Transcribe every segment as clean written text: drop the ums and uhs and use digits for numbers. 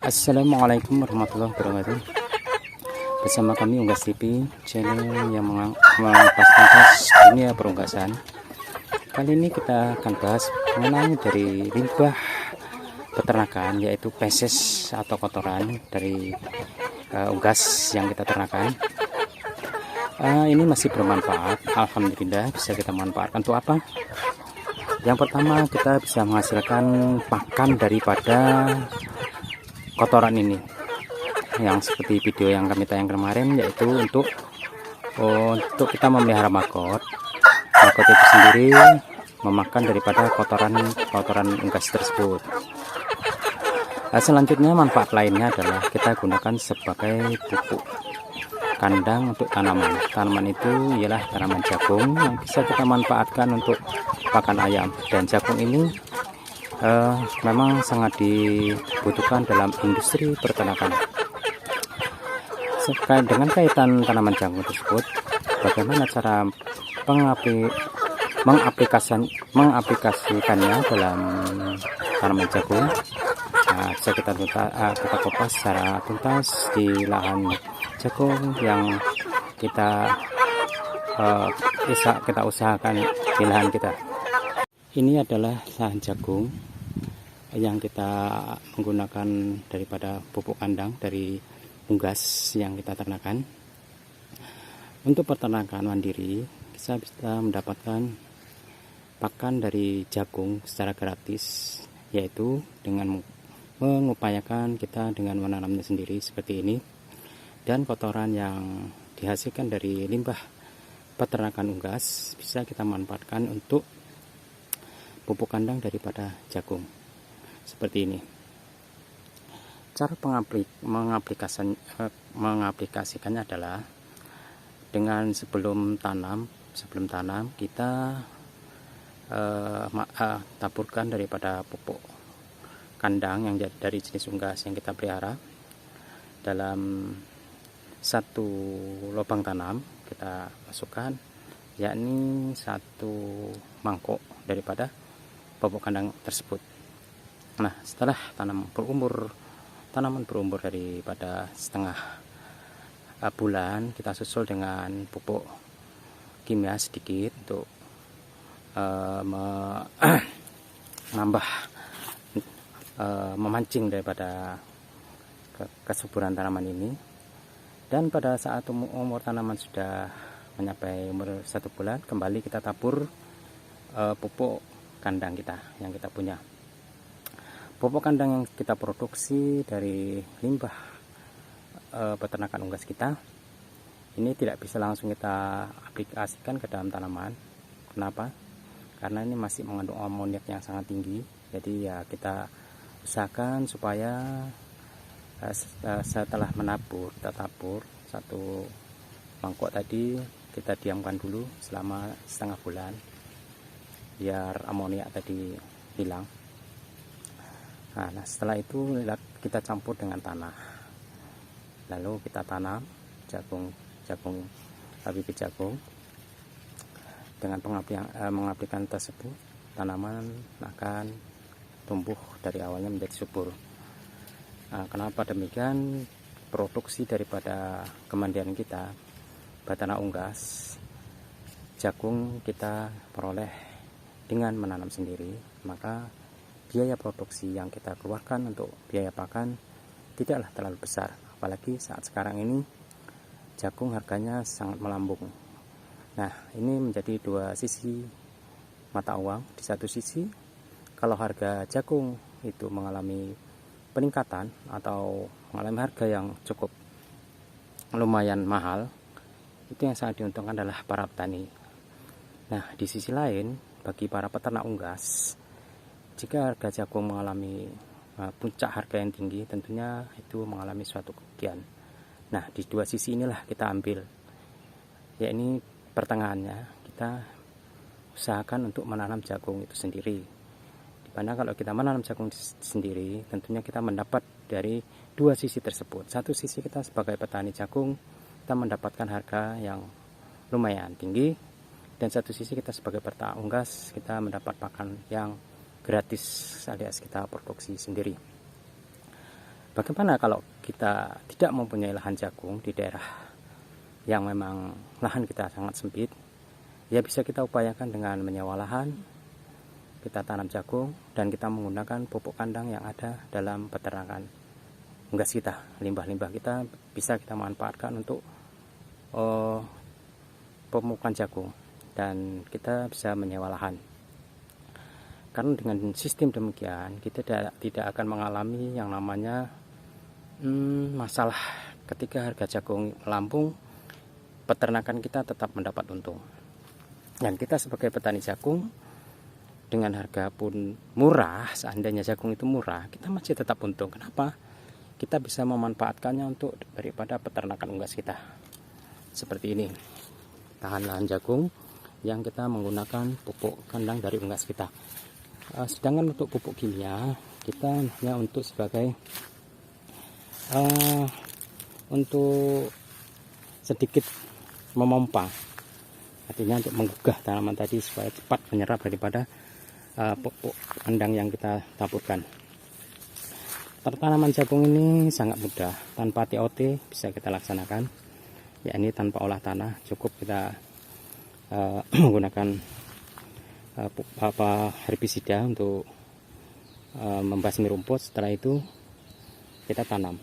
Assalamualaikum warahmatullahi wabarakatuh. Bersama kami Unggas TV, channel yang mengupas tuntas dunia perunggasan. Kali ini kita akan bahas mengenai dari limbah peternakan, yaitu feses atau kotoran dari unggas yang kita ternakan. Ini masih bermanfaat, alhamdulillah bisa kita manfaatkan untuk apa? Yang pertama, kita bisa menghasilkan pakan daripada kotoran ini, yang seperti video yang kami tayang kemarin, yaitu untuk kita memelihara maggot itu sendiri memakan daripada kotoran unggas tersebut. Selanjutnya manfaat lainnya adalah kita gunakan sebagai pupuk kandang untuk tanaman itu ialah tanaman jagung yang bisa kita manfaatkan untuk pakan ayam. Dan jagung ini memang sangat dibutuhkan dalam industri peternakan. Dengan kaitan tanaman jagung tersebut, bagaimana cara mengaplikasikannya dalam tanaman jagung? Bisa kita kupas secara tuntas di lahan jagung yang kita usahakan di lahan kita. Ini adalah lahan jagung yang kita menggunakan daripada pupuk kandang dari unggas yang kita ternakan. Untuk peternakan mandiri, kita bisa mendapatkan pakan dari jagung secara gratis, yaitu dengan mengupayakan kita dengan menanamnya sendiri seperti ini. Dan kotoran yang dihasilkan dari limbah peternakan unggas bisa kita manfaatkan untuk pupuk kandang daripada jagung seperti ini. Cara mengaplikasikannya adalah dengan sebelum tanam kita taburkan daripada pupuk kandang yang dari jenis unggas yang kita pelihara dalam satu lubang tanam. Kita masukkan yakni satu mangkok daripada pupuk kandang tersebut. Nah, setelah tanaman berumur daripada setengah bulan, kita susul dengan pupuk kimia sedikit untuk memancing daripada kesuburan tanaman ini. Dan pada saat umur tanaman sudah mencapai umur 1 bulan, kembali kita tabur pupuk kandang kita yang kita punya. Pupuk kandang yang kita produksi dari limbah peternakan unggas kita ini tidak bisa langsung kita aplikasikan ke dalam tanaman. Kenapa? Karena ini masih mengandung amoniak yang sangat tinggi. Jadi ya kita usahakan supaya setelah kita tabur satu mangkok tadi, kita diamkan dulu selama setengah bulan biar amoniak tadi hilang. Nah, setelah itu kita campur dengan tanah, lalu kita tanam bibit jagung. Dengan mengaplikasikan tersebut, tanaman akan tumbuh dari awalnya menjadi subur. Kenapa demikian? Produksi daripada kemandirian kita peternak unggas jagung kita peroleh dengan menanam sendiri, maka biaya produksi yang kita keluarkan untuk biaya pakan tidaklah terlalu besar. Apalagi saat sekarang ini jagung harganya sangat melambung. Nah, ini menjadi dua sisi mata uang. Di satu sisi, kalau harga jagung itu mengalami peningkatan atau mengalami harga yang cukup lumayan mahal, itu yang sangat diuntungkan adalah para petani. Nah, di sisi lain, bagi para peternak unggas, jika harga jagung mengalami puncak harga yang tinggi, tentunya itu mengalami suatu kerugian. Nah, di dua sisi inilah kita ambil, yakni pertengahannya kita usahakan untuk menanam jagung itu sendiri. Dimana kalau kita menanam jagung sendiri, tentunya kita mendapat dari dua sisi tersebut. Satu sisi kita sebagai petani jagung, kita mendapatkan harga yang lumayan tinggi, dan satu sisi kita sebagai peternak unggas, kita mendapat pakan yang gratis alias kita produksi sendiri. Bagaimana kalau kita tidak mempunyai lahan jagung di daerah yang memang lahan kita sangat sempit? Ya bisa kita upayakan dengan menyewa lahan, kita tanam jagung, dan kita menggunakan pupuk kandang yang ada dalam peternakan unggas kita. Limbah-limbah kita bisa kita manfaatkan untuk pemupukan jagung, dan kita bisa menyewa lahan. Karena dengan sistem demikian kita tidak akan mengalami yang namanya masalah ketika harga jagung melambung, peternakan kita tetap mendapat untung. Dan kita sebagai petani jagung, dengan harga pun murah, seandainya jagung itu murah, kita masih tetap untung. Kenapa? Kita bisa memanfaatkannya untuk daripada peternakan unggas kita. Seperti ini, lahan jagung yang kita menggunakan pupuk kandang dari unggas kita. Sedangkan untuk pupuk kimia kita hanya untuk sebagai untuk sedikit memompa, artinya untuk menggugah tanaman tadi supaya cepat menyerap daripada pupuk kandang yang kita taburkan. Tanaman jagung ini sangat mudah, tanpa TOT bisa kita laksanakan. Ya, ini tanpa olah tanah, cukup kita menggunakan herbisida untuk membasmi rumput. Setelah itu kita tanam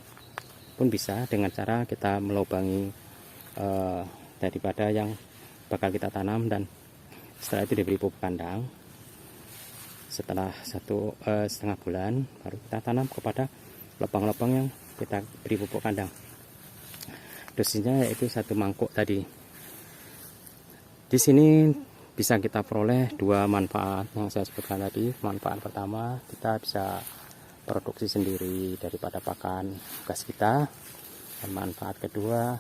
pun bisa dengan cara kita melubangi daripada yang bakal kita tanam, dan setelah itu diberi pupuk kandang. Setelah 1,5 bulan baru kita tanam kepada lubang-lubang yang kita beri pupuk kandang. Dosisnya yaitu 1 mangkuk tadi. Di sini bisa kita peroleh 2 manfaat yang saya sebutkan tadi. Manfaat pertama, kita bisa produksi sendiri daripada pakan unggas kita. Dan manfaat kedua,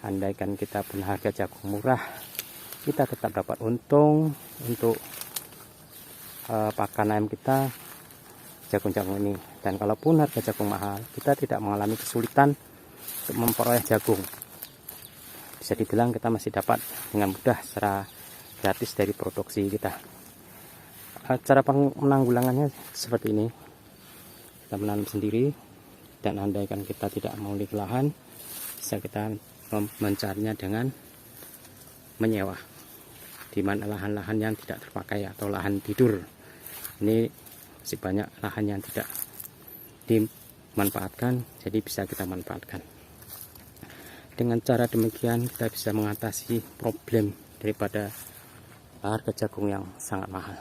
andaikan kita punya harga jagung murah, kita tetap dapat untung untuk pakan ayam kita, jagung-jagung ini. Dan kalaupun harga jagung mahal, kita tidak mengalami kesulitan untuk memperoleh jagung. Bisa dibilang kita masih dapat dengan mudah secara gratis dari produksi kita. Cara penanggulangannya seperti ini, kita menanam sendiri, dan andaikan kita tidak memiliki lahan, bisa kita mencarinya dengan menyewa, di mana lahan-lahan yang tidak terpakai atau lahan tidur. Ini masih banyak lahan yang tidak dimanfaatkan, jadi bisa kita manfaatkan. Dengan cara demikian kita bisa mengatasi problem daripada harga jagung yang sangat mahal.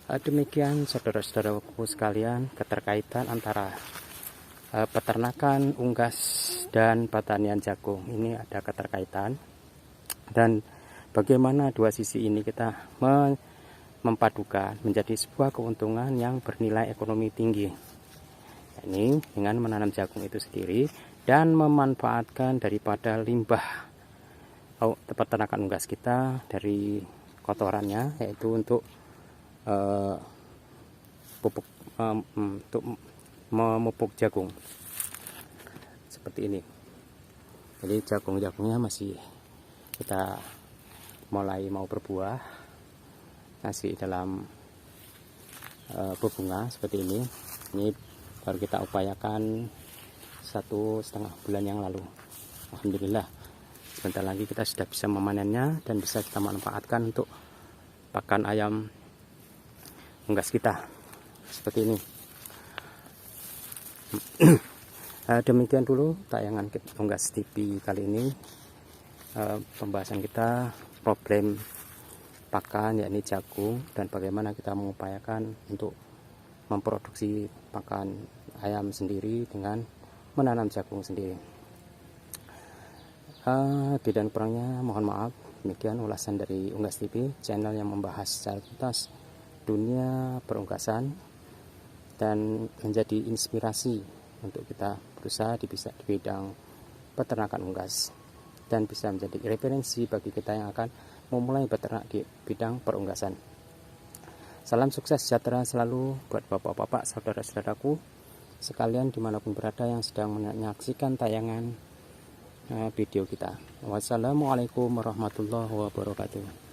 Demikian saudara-saudaraku sekalian, keterkaitan antara peternakan unggas dan pertanian jagung. Ini ada keterkaitan, dan bagaimana dua sisi ini kita mempadukan menjadi sebuah keuntungan yang bernilai ekonomi tinggi. Ini dengan menanam jagung itu sendiri dan memanfaatkan daripada limbah peternakan unggas kita dari kotorannya, yaitu untuk untuk memupuk jagung seperti ini. Jadi jagung-jagungnya masih kita mulai mau berbuah, masih dalam berbunga seperti ini. Ini baru kita upayakan 1,5 bulan yang lalu. Alhamdulillah, sebentar lagi kita sudah bisa memanennya dan bisa kita manfaatkan untuk pakan ayam unggas kita seperti ini. Demikian dulu tayangan Unggas TV kali ini. Pembahasan kita problem pakan, yakni jagung, dan bagaimana kita mengupayakan untuk memproduksi pakan ayam sendiri dengan menanam jagung sendiri. Lebih dan kurangnya mohon maaf. Demikian ulasan dari Unggas TV, channel yang membahas secara tuntas dunia perunggasan dan menjadi inspirasi untuk kita berusaha di bidang peternakan unggas, dan bisa menjadi referensi bagi kita yang akan memulai beternak di bidang perunggasan. Salam sukses sejahtera selalu buat bapak-bapak, saudara-saudaraku sekalian dimanapun berada yang sedang menyaksikan tayangan video kita. Wassalamualaikum warahmatullahi wabarakatuh.